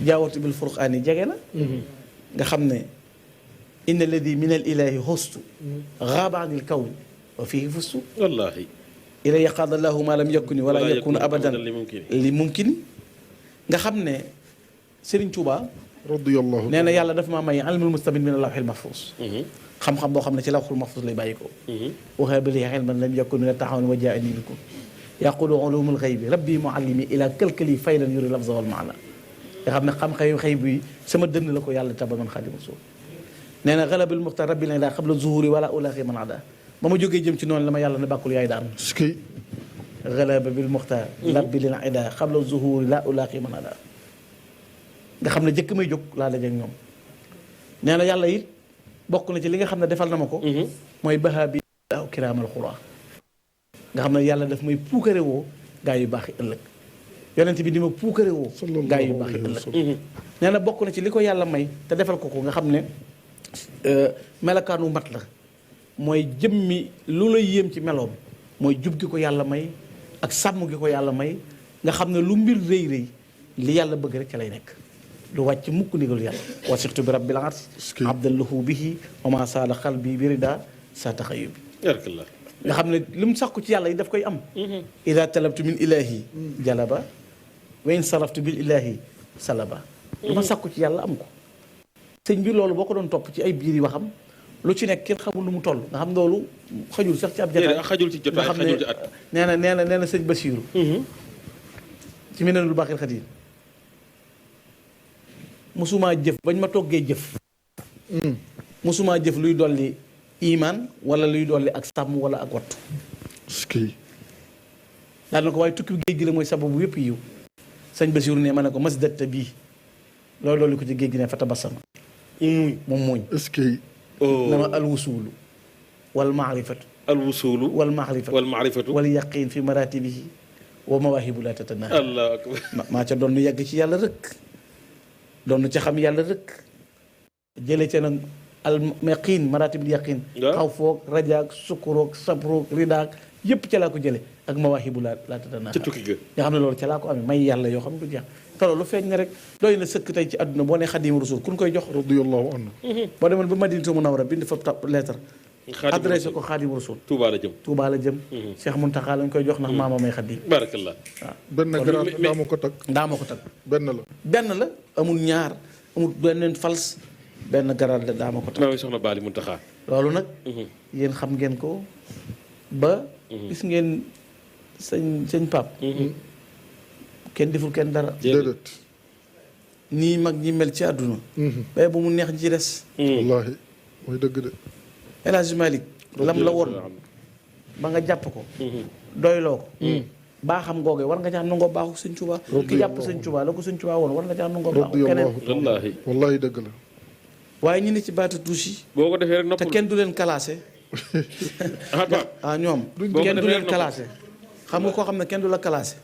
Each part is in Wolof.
jaawatu bil furqaani jege na nga xam ne inna alladi min al ilahi hostu gaaba anil kawni wa fihi fustu wallaahi ila yaqaada allahu ma lam yakuni wala yakunu abadan li mumkini nga xam ne Serigne Touba radiyallahu nee na yàlla dafa maa may ilmul mustabid min al-lawhil mahfuz xam-xam boo xam ne ci lawhul mahfuz lay bàyyi ko waxee ba léegi ilman lam yakun la taxaw wa jaani bikum yaqulu ulumul ghaybi rabbi muallimi ila kalkali faydan yuri lafza wal maana nga xam ne xam-xam xëy bi sama dënn la ko yàlla taba man xaadimu rasul nee na galabil muxtar rabbi la qabla zuhuri wala ulaqi man ada ba ma jógee jëm ci noonu la ma yàlla ne bàkkul yaay daan galaba bil muxtar rabbi lil ida qabla zuhuri la ulaqi man ada nga xam ne jëkk may jóg laa dajeek ñoom nee na yàlla it bokk na ci li nga xam ne defal na ma ko mooy baha bi daaw kiraamal xuraa nga xam ne yàlla daf may puukare woo gaa yu baax yi ëllëg yonent bi di ma puukare woo gaa yu baax yi ëllëg nee na bokk na ci li ko yàlla may te defal ko ko nga xam ne melakaanu mat la mooy jëmmi lu la yéem ci meloom mooy jub gi ko yàlla may ak sàmm gi ko yàlla may nga xam ne lu mbir rëy rëy li yàlla bëgg rek ca lay nekk lu wàcc mukk ndigal yàlla wasixtu bi rabbil arsh abdallahu bihi wa ma saala qalbi bi rida sa taxayubi nga xam ne lu mu sàkku ci yàlla yi daf koy am ida talabtu min ilahi jalaba wa in saraftu bil ilahi salaba lu ma sàkku ci yàlla am ko sëñ bi loolu boo ko doon topp ci ay biir yi waxam lu ci nekk kenn xamul lu mu toll nga xam loolu xajul sax ci ab jotaay xajul ci jotaay xajul ci at nee na sëñ Basiiru ci Minanul Baaxil Xadiim musumaa jëf bañ ma toggee jëf musumaa jëf luy dolli iman wala luy dolli ak sàmm wala ak wattu daal na ko waaye tukki géej gi la mooy sababu yëpp yiw sëñ Basiiru ne ma ne ko masdatta bii loolu dolli ko ci géej gi ne fa tabassama moom mooñ dama alwusulu wal maarifatu alwusulu wal maarifatu wal yaqiin fi maratibihi wa mawaahibu la tatanaha allahu akbar maa ca doon yàgg ci yàlla rek doon ca xam yàlla rek jële ca nag al yaqiin maratibul yaqiin xaw foog rajaak sukkuroog sabroog ridaak yépp ca laa ko jële ak mawaahibu la tatanaha ca tukki ga nga xam ne loolu ca laa ko amee may yàlla yoo xam ne du jeex te loolu feeñ na rek doy na sëkk tey ci àdduna boo ne Xaadimu Rasuul ku ñu koy jox radiyallahu anhu boo demoon ba Madinatu Munawwara bind fa lettre adressé ko Xaadimu Rasuul Touba la jëm Touba la jëm Cheikh Muntaxa lañ koy jox ndax maama may Xaadim barakallah waaw benn garaat daa ko tag benn la amul ñaar amul benn fals benn garaat la daa ma ko tag maa soxna Baali Muntaxa loolu nag yéen xam ngeen ko ba gis ngeen sëñ Pape kenn deful kenn dara déedéet nii mag ñi mel ci àdduna bay bu mu neex ñi ci des wallaahi mooy dëgg de El Hadj Malick lam la woon ba nga jàpp ko doyloo ko baa xam googe war nga caa nangoo baaxu sëñ Tuubaa ki jàpp sëñ Tuubaa la ko sëñ Tuubaa woon war nga caa nangoo baaxu keneen wallaahi dëgg la waaye ñu ne ci baatu douche yi boo ko defee rek te kenn du leen classé ñoom kenn du leen classé xam nga koo xam ne kenn du la classé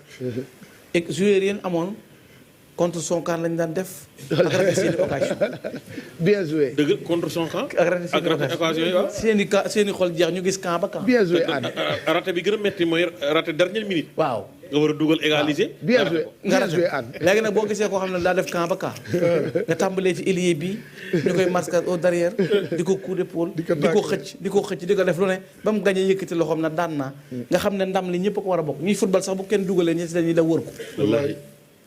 et joueurs yéen amoon contre son camp lañ daan def ak raté seen i occasion bien joué dëgg contre son camp ak raté seen i occasion yi waaw seen i xol jeex ñu gis camp ba camp bien joué raté bi gën a metti mooy raté dernière minute waaw nga war a dugal égaliser bien joué nga raté léegi nag boo gisee koo xam ne daa def camp ba camp nga tàmbalee ci ailier bi ñu koy masque au derrière di ko coup d'épaule di ko xëcc di ko def lu ne ba mu gañee yëkkati loxoom na daan naa nga xam ne ndam li ñëpp ko war a bokk ñuy football sax bu kenn dugalee ñi si dañuy da wër ko wallaahi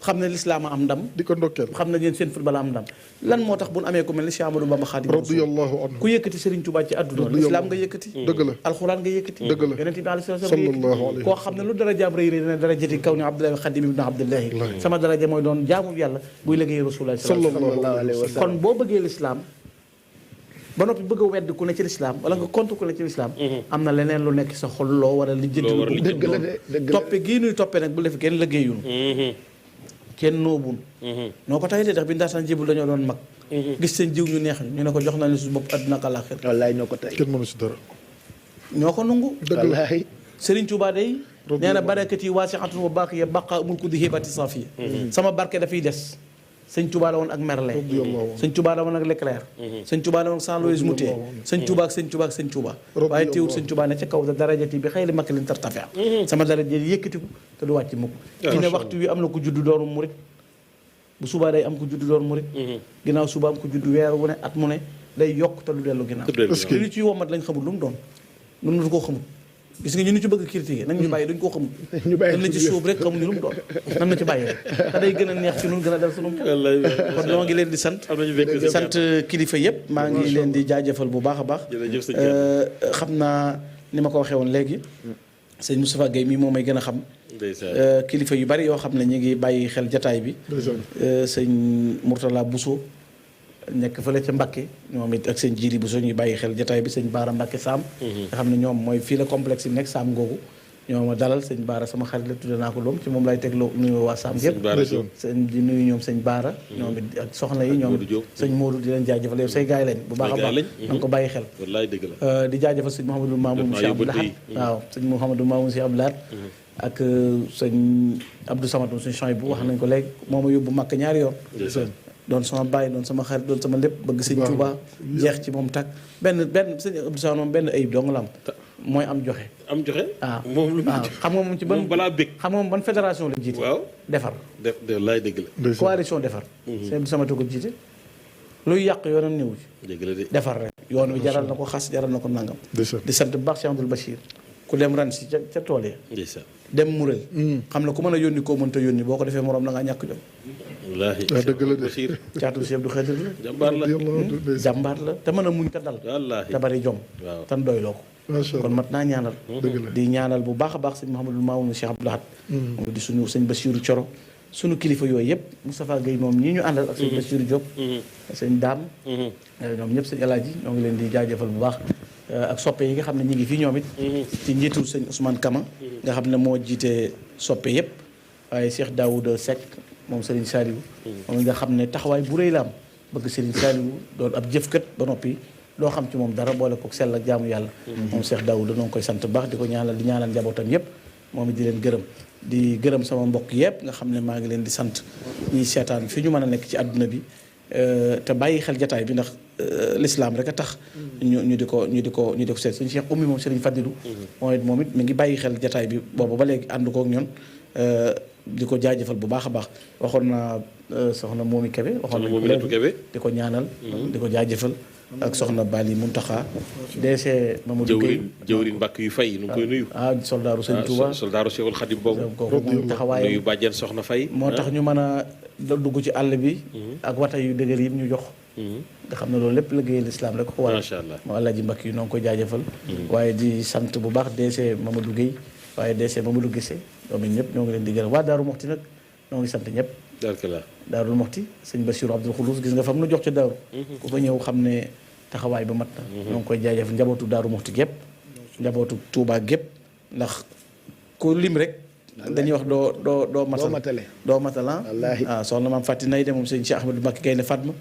xam ne lislaam am ndam di ko ndokkeel xam ne yéen seen football am ndam lan moo tax bu nu amee ko mel ni Cheikh Amadou Bamba Xaadimu Rasuul radiyallahu anhu ku yëkkati Serigne Touba ci àdduna lislaam nga yëkkati dëgg la alxuraan nga yëkkati dëgg la yonent bi alayhi salaam nga yëkkati koo xam ne lu darajaam rëy rëy dina darajati kaw ni Abdullahi Xaadim ibn Abdullahi sama daraja mooy doon jaamu yàlla buy liggéey Rasulullah sallallahu alayhi wa sallam kon boo bëggee lislaam ba noppi bëgg a wedd ku ne ci lislaam wala nga contre ku ne ci lislaam am na leneen lu nekk sa xol loo war a lijjanti dëgg la de toppe gii nuy toppee nag bu def kenn liggéeyul kenn noobun noo ko tay de ndax bi ndaataan jibul dañoo doon mag gis seen jiw ñu neex ñu ne ko jox nañu su bopp àdduna ak àllaaxira wallaay ñoo ko tey kenn mënu si dara ñoo ko nungu wallaay Serigne Touba day nee na barakat yi waasi'atun wa baaqiya baqa mulku di hibati safiya sama barke dafay des sëñ Touba la woon ak Merlin sëñ Touba la woon ak Leclerc sëñ Touba la woon ak Jean Louis Moutet sëñ Touba ak sëñ Touba ak sëñ Touba waaye teewul sëñ Touba ne ca kaw da darajati bi xëy li makk leen tartafia sama daraja yëkkatiku te du wàcc mukk ki ne waxtu wi am na ko juddu doonu murit bu subaa day am ko juddu doon murit ginnaaw suba am ko juddu weer wu ne at mu ne day yokk te du dellu ginnaaw li ñu ci womat lañ xamul lu mu doon nun du koo xamul gis nga ñu ci bëgg critiquer nañ ñu bàyyi dañ koo xamul dañ na ci suuf rek xamuñu lu mu doon nan na ci bàyyi rek te day gën a neex ci nun gën a dal sunu kon ñoo ngi leen di sant kilifa yëpp maa ngi leen di jaajëfal bu baax a baax xam naa ni ma ko waxee woon léegi sëñ Moustapha Guèye mii moom may gën a xam kilifa yu bari yoo xam ne ñu ngi bàyyi xel jataay bi sëñ Mourtala Bousso nekk fële ca Mbakke ñoom it ak sëñ Jiri Bousso ñuy bàyyi xel jataay bi sëñ Baara Mbakke Saam nga xam ne ñoom mooy fii la complexe yi nekk Saam googu ñoo ma dalal sëñ Baara sama xarit la tudde naa ko loom ci moom lay teg loo nuyu waa Saam yëpp sëñ di nuyu ñoom sëñ Baara ñoom it ak soxna yi ñoom sëñ Modou di leen jaajëfal yow say gaay lañ bu baax a baax na nga ko bàyyi xel di jaajëfal sëñ Mouhamadou Mamoun Cheikh Abdou Lahad waaw sëñ Mouhamadou Mamoun Cheikh Abdou Lahad ak sëñ Abdou Samad suñu champs bu wax nañ ko léegi moo ma yóbbu Makka ñaari yoon doon sama baay doon sama xarit doon sama lépp bëgg sëñ Touba jeex ci moom tag benn sëñ Abdou Samad moom benn ayib dong la am mooy am joxe waaw xam nga moom ci ban balaa bëgg xam nga moom ban fédération la jiite defar laay dëgg la coalition defar sëñ Abdou Samad ko jiite luy yàq yoonam néew ci defar rek yoon wi jaral na ko xas jaral na ko nangam di sant bu baax Cheikh Abdoul Bachir ku dem ran si ca tool ya dem murel xam ne ku mën a yónni koo mënta yónni boo ko defee moroom da ngaa ñàkk jom wallaahi dëgg la de caatu Cheikh Abdou Khadir la jàmbaar la te mën a muñ te dal te bari jom tan doyloo ko kon mat naa ñaanal di ñaanal bu baax a baax sëñ Mouhamadou Mamoun Cheikh Abdou Lahad moom di suñu sëñ Bassirou Thioro suñu kilifa yooyu yëpp Moustapha Guèye moom ñii ñu àndal ak sëñ Bassirou Diop sëñ Daam ñoom ñëpp sëñ Alaaji ñoo ngi leen di jaajëfal bu baax ak soppe yi nga xam ne ñi ngi fii ñoom it ci njiitul sëñ Ousmane Kama nga xam ne moo jiite soppe yëpp waaye Cheikh Daouda Seck moom Serigne Saliou moom nga xam ne taxawaay bu rëy la am bëgg Serigne Saliou doon ab jëfkat ba noppi loo xam ci moom dara boole ko sell ak jaamu yàlla moom Cheikh Daouda noo ngi koy sant baax di ko ñaanal di ñaanal njabootam yëpp moom it di leen gërëm di gërëm sama mbokk yëpp nga xam ne maa ngi leen di sant ñiy seetaan fi ñu mën a nekk ci àdduna bi te bàyyi xel jataay bi ndax l'islam rek a tax ñu di ko seet suñu Cheikh Oumy moom Serigne Fadilou moom it mi ngi bàyyi xel jataay bi boobu ba léegi ànd kook ñun di ko jaajëfal bu baax a baax waxoon naa soxna Momi Kébé waxoon nañ ko léegi di ko ñaanal di ko jaajëfal ak soxna Bali Muntaxa DC Mamadou Gueye jëwriñ mbàkk yu fay nu ngi koy nuyu soldaaru Sëñ Touba soldaaru Cheikhul Khadim boobu kooku moom taxawaay nuyu bàjjen soxna fay moo tax ñu mën a dugg ci àll bi ak wata yu dëgër yi ñu jox nga xam ne loolu lépp liggéeyal islam rek ko waral macha allah moo Alaaji Mbàkke yi noo ngi koy jaajëfal waaye di sant bu baax DC Mamadou Gueye waaye DC Mamadou Gissé ñoom it ñëpp ñoo ngi leen di gërëm waa Daaru Moxti nag ñoo ngi sant ñëpp Daaru Moxti sëñ Bassirou Abdoul Khoulous gis nga fam nu jox ca Daaru ku fa ñëw xam ne taxawaay ba mat na ñoo ngi koy jaajëfal njabootu Daaru Moxti gépp njabootu Touba gépp ndax ku lim rek dañuy wax doo matala waaw soxna maam Fati Nay de moom sëñ Cheikh Ahmadou Mbacké Gaynde Fatma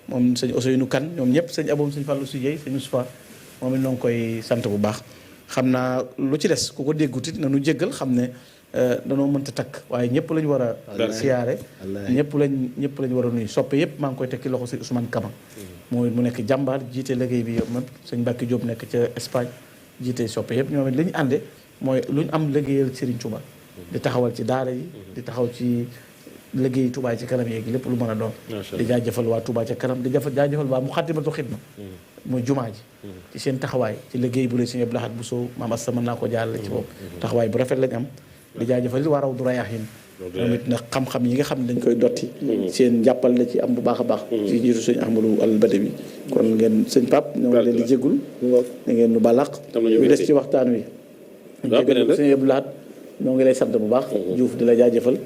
moom sëñ Ousseynou Kane ñoom ñëpp sëñ Aboum sëñ Fallou Sijey sëñ Moustapha moom it noo ngi koy sant bu baax xam naa lu ci des ku ko déggut it na nu jéggal xam ne danoo mënta takk waaye ñëpp lañ war a siyaare ñëpp lañ war a nuyu soppe yëpp maa ngi koy tekki loxo sëñ Ousmane Kama mooy mu nekk jàmbaar jiite liggéey bi yëpp man sëñ Mbacke Diop nekk ca Espagne jiite soppe yëpp ñoom it li ñu ànde mooy lu ñu am liggéeyal Serigne Touba di taxawal ci daara yi di taxaw ci liggéey Touba ci kanam yeegi lépp lu mën a doon di jaajëfal waa Touba ca kanam di jaajëfal waa Muxaddamatul Xidma mooy jumaa ji ci seen taxawaay ci liggéey bu rëy sëñ Abdou Lahad Bousso maam Asta mën naa ko jaarale ci boobu taxawaay bu rafet lañ am di jaajëfal li waa Rawdu Rayaahiin ñoom it nag xam-xam yi nga xam ne dañ koy dotti seen jàppal la ci am bu baax a baax ci jiitu sëñ Ahmadou Al Badawi kon ngeen sëñ Pape ñoo ngi leen di jéggul da ngeen nu balaq ñu des ci waxtaan wi sëñ Abdou Lahad ñoo ngi lay sant bu baax Diouf di la jaajëfal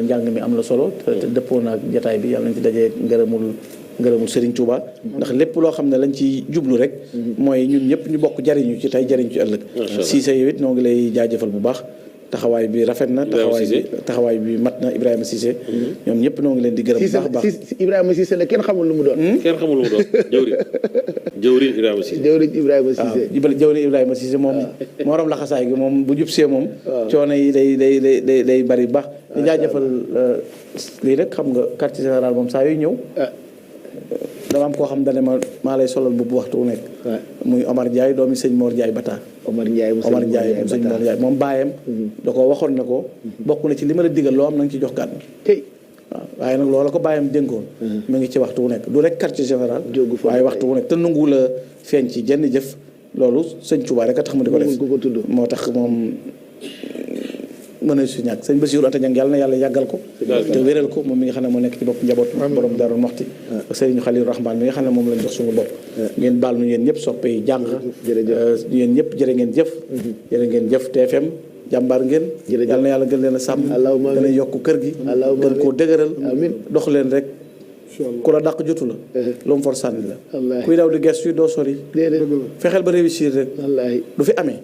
njàng mi am la solo te dëppoo naag jataay bi yàlla nañ ci dajee ngërëmul Serigne Touba ndax lépp loo xam ne lañ ci jublu rek mooy ñun ñëpp ñu bokk jariñu ci tey jariñu ci ëllëg Cissé yow it ñoo ngi lay jaajëfal bu baax taxawaay bi rafet na taxawaay bi mat na Ibrahima Cissé ñoom ñëpp noo ngi leen di gërëm bu baax a baax Ibrahima Cissé la kenn xamul lu mu doon jëwriñ Ibrahima Cissé jëwriñ Ibrahima Cissé moom moo ram la xasaay gi moom bu jub see moom coono yi day bari baax di jaajëfal lii rek xam nga quartier général moom saa yooyu ñëw dama am koo xam dane maa lay solal bu waxtu wu nekk muy Omar Ndiaye doomi sëñ Mor Ndiaye Bata Omar Ndiaye moom sëñ Mor Ndiaye moom baayam da ko waxoon ne ko bokk na ci li ma la digal loo am na nga ci jox gàtt waaw waaye nag loola ko bàyyam dénkoon mu ngi ci waxtu wu nekk du rek quartier général waaye waxtu wu nekk te nangu la feeñ ci jenn jëf loolu sëñ Tuubaa rek a tax mu di ko def moo tax moom mën a su ñàkk sëñ Bassirou Anta Niang yàlla na yàlla yàggal ko te wéral ko moom mi nga xam ne moo nekk ci bopp njaboot borom Daaru Muxti ak sëriñ Xalilu Rahmaan mi nga xam ne moom lañ jox suñu bopp ngeen baal nu yéen ñëpp soppe yi jàng yéen ñëpp jërë ngeen jëf TFM jàmbaar ngeen yàlla na yàlla gën leen a sàmm gën a yokk kër gi gën koo dëgëral dox leen rek ku la dàq jotu la lu mu for sànni la kuy daw di gestu doo sori fexeel ba réussir rek du fi amee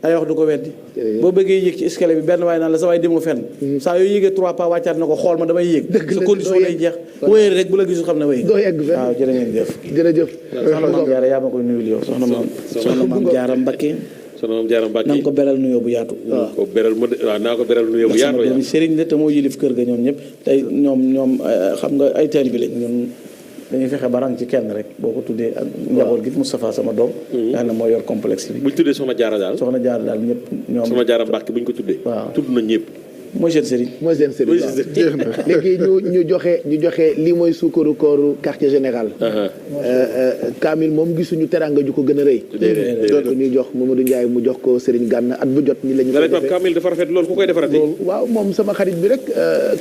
ay wax du ko weddi boo bëggee yéeg ci escalier bi benn waaye naan la sa waay demoo fenn saa yooyu yéegee 3 pas wàccaat na ko xool ma damay yéeg sa condition lay jeex wéyee rek bu la gisul xam ne wéy waaw jërë ngeen jëf soxna Maam Jaara yaa ma koy nuyul yow soxna Maam Jaara Mbakke soxna Maam Jaara Mbàkke na nga ko beral nuyoo bu yaatu naa ko beral nuyoo bu yaatu sama sëriñ la te moo yilif kër ga ñoom ñëpp tey ñoom xam nga ay taalibe bi lañ ñun dañuy fexe ba rang ci kenn rek boo ko tuddee ak njaboot gi Moustapha sama doom nga xam ne moo yor complexe bi bu ñu tuddee soxna Jaara daal ñëpp ñoom soxna Jaara Mbàkke bu ñu ko tuddee waaw tudd na ñëpp mooy seen sëriñ léegi ñu joxe lii mooy suukaru kooru quartier général kaamil moom gisuñu teranga ju ko gën a rëy donc ñuy jox Mamadou Ndiaye mu jox ko Serigne Gana at bu jot ni la ñu ko defee kaamil dafa rafet loolu ku koy defarati waaw moom sama xarit bi rek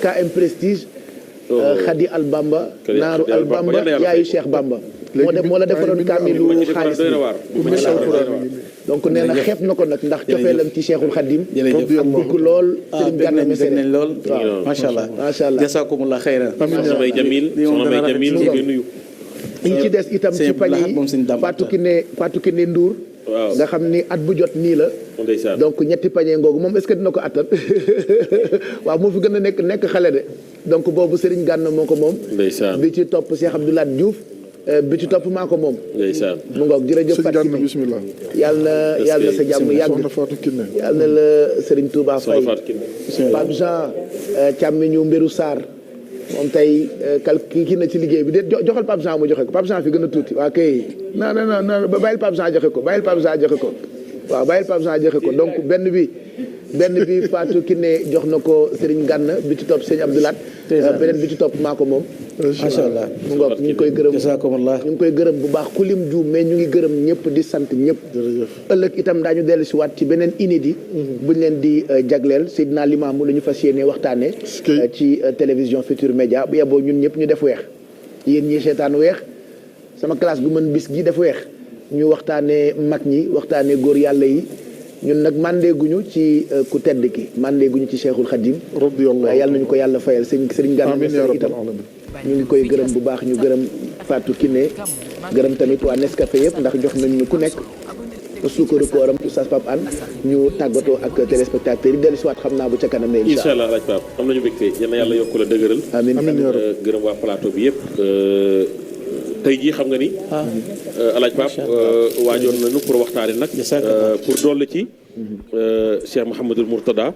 KM Prestige Khady Al Bamba naaru Al Bamba yaayu Cheikh Bamba moo la defaloon kaamilu xaalis bi donc nee na xeeb na ko nag ndax cofeelam ci Cheikhul Khadim ak bëgg lool Serigne Gana Messere nañ lool waaw macha allah jazakumullah xayran soxna May Jamil ñu ngi nuyu ñu ci des itam ci pañe yi Fatou Kiné Ndour nga xam ni at bu jot nii la donc ñetti pañe ngoogu moom est-ce que dina ko attan waaw moo fi gën a nekk xale de donc boobu Serigne Gana moo ko moom bi ci topp Cheikh Abdoulaye Diouf bi ci topp maa ko moom ndeysaan mu ngoog jërëjëf Fatou Kiné bismillah yàlla na sa jàmm yàgg Fatou Kiné yàlla na la Serigne Touba Faye Pape Jean càmmiñu Mbéru Sarr moom tey kii na ci liggéey bi de joxal Pape Jean mu joxe ko Pape Jean fi gën a tuuti waa kay non bàyyil Pape Jean joxe ko waaw bàyyil Pape Jean joxe ko donc benn bi Fatou Kiné jox na ko Serigne Gana bi ci topp Serigne Abdoulaat beneen bi ci topp maa ko moom macha allah mu ngoog ñu ngi koy gërëm jazakumullah ñu ngi koy gërëm bu baax ku lim juum mais ñu ngi gërëm ñëpp di sant ñëpp ëllëg itam daañu dellu si waat ci beneen inédit buñ leen di jagleel Seydina Limamou la ñu fas yéene waxtaane ci télévision Futur Média bu yeboo ñun ñëpp ñu def weex yéen ñii seetaan weex sama classe gu mën bis gi def weex ñu waxtaane mag ñi waxtaane góor yàlla yi ñun nag mandeeguñu ci ku tedd ki mandeeguñu ci Cheikhul Khadim waaye yàlla nañu ko yàlla fayal Serigne Gana Messere itam ñu ngi koy gërëm bu baax ñu gërëm Fatou Kiné gërëm tamit waa Nescafé yëpp ndax jox nañu ku nekk suukaru kooram Oustaz Pape Anne ñu tàggatoo ak téléspectateurs yi dellu si waat xam naa bu ca kanam ne incha allah laaj Pape am nañu mbégte yal na yàlla yokku la dëgëral amiin gërëm waa plateau bi yëpp tey jii xam nga ni alaaj Pape waajoon nañu pour waxtaane nag pour dolli ci Cheikh Mouhamadul Mourtada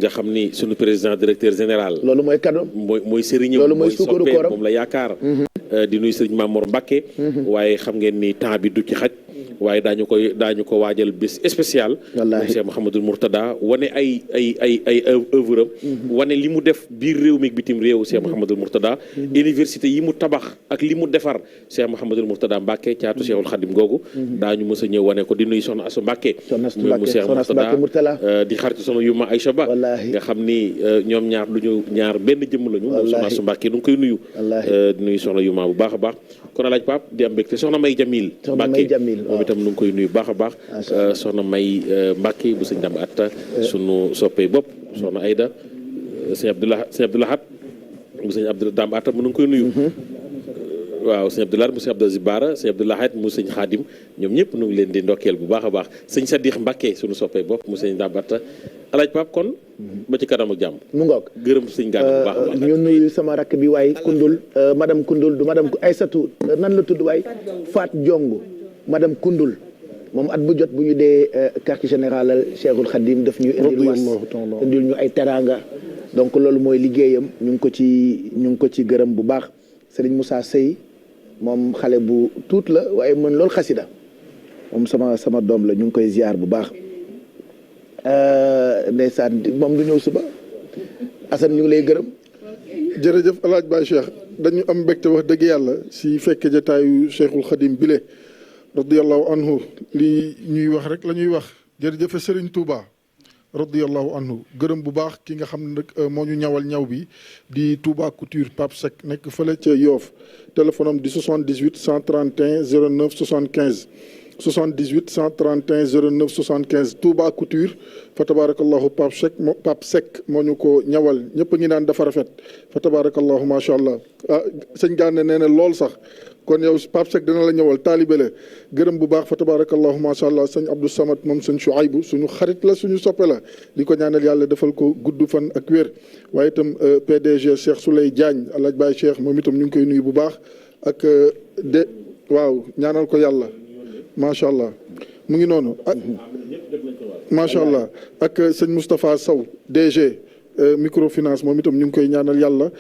nga xam ni suñu président directeur général loolu mooy cadeau mooy sëriñam loolu mooy suukaru kooram moom la yaakaar di nuyu sëriñ Mamour Mbacké waaye xam ngeen ni temps bi du ci xaj waaye daañu ko waajal bés spécial Cheikh Mouhamadul Mourtada wane ay œuvre am wane li mu def biir réew mi bitim réew Cheikh Mouhamadul Mourtada université yi mu tabax ak li mu defar Cheikh Mouhamadul Mourtada Mbacké caatu Cheikhul Khadim googu daañu mës a ñëw wane ko di nuyu soxna Asu Mbacké mu Cheikh Mourtada di xaritu soxna Yuma Aïcha Ba nga xam ni ñoom ñaar benn jëmm lañu moom soxna Asu Mbacké nu ngi koy nuyu di nuyu soxna Yuma bu baax a baax kon alaaj Pape di am mbégte soxna May Jamil Mbacké moom itam nu ngi koy nuyu baax a baax soxna May Mbacké bu sëñ Dame Atta sunu soppee bopp soxna Aïda sëñ Abdoulahat bu sëñ Dame Atta mu nu ngi koy nuyu waaw sëñ Abdoulahat mu sëñ Abdou Zibara sëñ Abdoulahat mu sëñ Khadim ñoom ñëpp nu ngi leen di ndokkeel bu baax a baax sëñ Sadikh Mbacké sunu soppee bopp mu sëñ Dame Atta alaaj Pape kon ba ci kanam ak jàmm mu ngoog gërëm sëñ Gana bu baax a baax ñu nuyu sama rakk bi waay Koundoul madame Koundoul du madame Aïssatou nan la tudd waay Fat Jongu madame Koundoul moom at bu jot bu ñu dee quartier général Cheikhul Khadim daf ñu indil ñu ay teranga donc loolu mooy liggéeyam ñu ngi ko ci gërëm bu baax Serigne Moussa Sey moom xale bu tuut la waaye mën loolu xasida moom sama doom la ñu ngi koy ziar bu baax ndeysaan moom du ñëw suba Assane ñu ngi lay gërëm jërëjëf El Hadj Baye Cheikh dañu am mbégte wax dëgg yàlla si fekk jataayu Cheikhul Khadim bile radiyallahu anhu li ñuy wax rek la ñuy wax jërëjëf Serigne Touba radiyallahu anhu gërëm bu baax ki nga xam ne nag moo ñu ñawal ñaw bi di Touba Couture Pape Seck nekk fële ca Yoff téléphone am di 78 131 09 75 78 131 09 75 Touba Couture fa tabarakallahu Pape Seck moo ñu ko ñawal ñëpp a ngi naan dafa rafet fa tabarakallahu macha allah ah sëñ Gane nee na lool sax kon yow Pape Seck dina la ñëwal taalibe la gërëm bu baax fa tabarakallahu macha allah sëñ Abdou Samad moom sëñ Chouaïbou suñu xarit la suñu soppe la di ko ñaanal yàlla defal ko gudd fan ak wér waaye itam PDG Cheikh Souley Diagne Alaaji Baye Cheikh moom itam ñu ngi koy nuyu bu baax ak waaw ñaanal ko yàlla macha allah mu ngi noonu ak macha allah ak sëñ Moustapha Sow DG microfinance moom itam ñu ngi koy ñaanal yàlla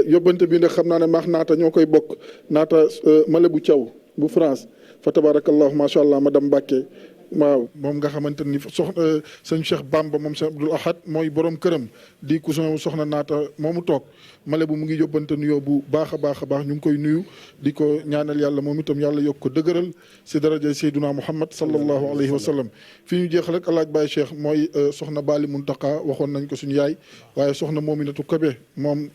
yóbbante bi nag xam naa ne maax naata ñoo koy bokk naata Malebou Thiaw bu France fa tabarakallahu macha allah madame Mbacke waaw moom nga xamante ni sëñ Cheikh Bamba moom sëñ Abdoul Ahad mooy borom këram di cousin soxna naata moomu toog Malebou mu ngi yóbbante nuyoo bu baax a baax ñu ngi koy nuyu di ko ñaanal yàlla moom itam yàlla yokk ko dëgëral si daraja Seyduna Muhammad sallallahu alayhi wa sallam fi ñu jeex rek alaaj Baye Cheikh mooy soxna Bali Muntaka waxoon nañ ko suñu yaay waaye soxna Mominatu Kabe moom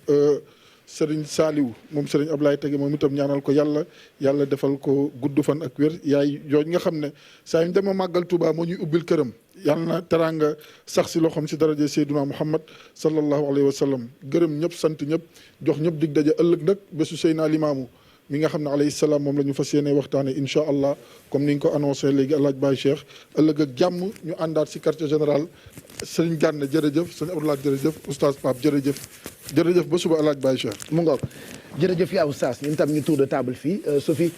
Serigne Saliou moom Serigne Ablaye Tege moom itam ñaanal ko yàlla defal ko gudd fan ak wér yaay jooju nga xam ne saa yu dema màggal Touba moo ñuy ubbil këram yàlla na teraanga sax si loxoom si daraja Seyduna Muhammad sallallahu alayhi wa sallam gërëm ñëpp sant ñëpp jox ñëpp dig daje ëllëg nag bésu Seydina Limaamu mi nga xam ne alayhi salaam moom la ñu fas yéene waxtaane incha allah comme ni nga ko annoncé léegi alaaj Baye Cheikh ëllëg ak jàmm ñu àndaat si quartier général sëñ Gànn jërëjëf sëñ Abdoulaye jërëjëf oustaz Pape jërëjëf ba suba alaaj Baye Cheikh mu ngoog jërëjëf yaa oustaz ñun tam ñu tour de table fii Sophie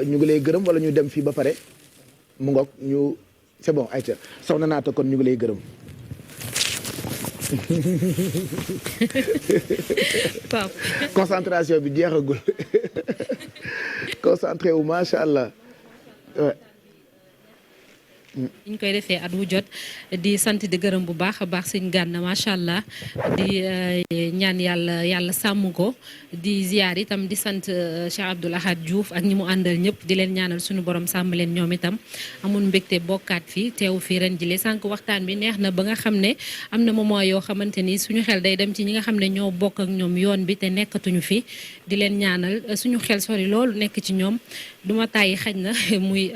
ñu ngi lay gërëm wala ñu dem fii ba pare mu ngoog ñu c'est bon ayca soxna naata kon ñu ngi lay gërëm Pape concentration bi jeexagul concentré wu macha allah. ñu koy defee at wu jot di sant di gërëm bu baax a baax sëñ Gana macha allah di ñaan yàlla sàmm ko di ziar itam di sant Cheikh Abdoul Ahad Diouf ak ñi mu àndal ñëpp di leen ñaanal suñu borom sàmm leen ñoom itam amul mbégte bokkaat fi teew fii ren jile sànq waxtaan bi neex na ba nga xam ne am na moment yoo xamante ni suñu xel day dem ci ñi nga xam ne ñoo bokk ak ñoom yoon bi te nekkatuñu fi di leen ñaanal suñu xel sori loolu nekk ci ñoom duma tàyyi xaj na muy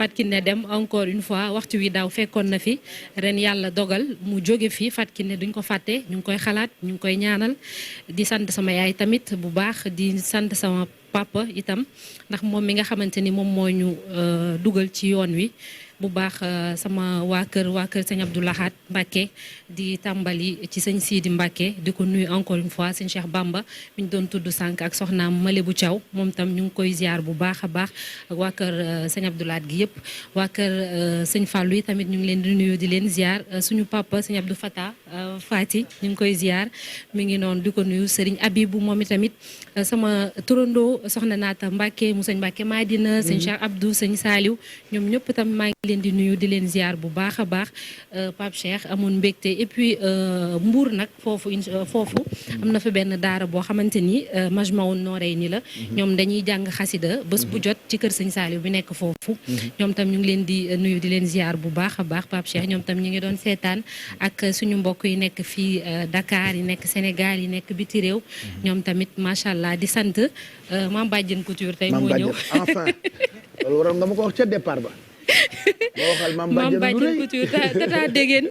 Fatou Kiné dem encore une fois waxtu wi daaw fekkoon na fi ren yàlla dogal mu jóge fi Fatou Kiné duñ ko fàtte ñu ngi koy xalaat ñu ngi koy ñaanal di sant sama yaay tamit bu baax di sant sama papa itam ndax moom mi nga xamante ni moom moo ñu dugal ci yoon wi bu baax sama waa kër sëñ Abdou Lahad Mbacke di tàmbali ci sëñ Sidi Mbacke di ko nuyu encore une fois sëñ Cheikh Bamba mi ñu doon tudd sànq ak soxnaam Malebou Thiaw moom tam ñu ngi koy ziar bu baax a baax ak waa kër sëñ Abdou Lahad gi yëpp waa kër sëñ Fallou yi tamit ñu ngi leen di nuyu di leen ziar suñu papa sëñ Abdou Fata Fati ñu ngi koy ziar mi ngi noonu di ko nuyu Serigne Abibou moom itamit sama turandoo soxna Naata Mbacke mu sëñ Mbacke Madina sëñ Cheikh Abdou sëñ Saliou ñoom ñëpp tam maa ngi leen di nuyu di leen ziar bu baax a baax Pape Cheikh amoon mbégte et puis Mbour nag foofu am na fa benn daara boo xamante ni Majmaoun Noreyni la ñoom dañuy jàng xasida bés bu jot ci kër sëñ Saliou bi nekk foofu ñoom tam ñu ngi leen di nuyu di leen ziar bu baax a baax Pape Cheikh ñoom tam ñu ngi doon seetaan ak suñu mbokk yi nekk fii Dakar yi nekk Sénégal yi nekk biti réew ñoom tamit macha allah di sant Mame Badiane Couture tey moo ñëw enfin loolu waroon nga ma ko wax ca départ ba. moo waxal Mame Badiane Couture tata dégeen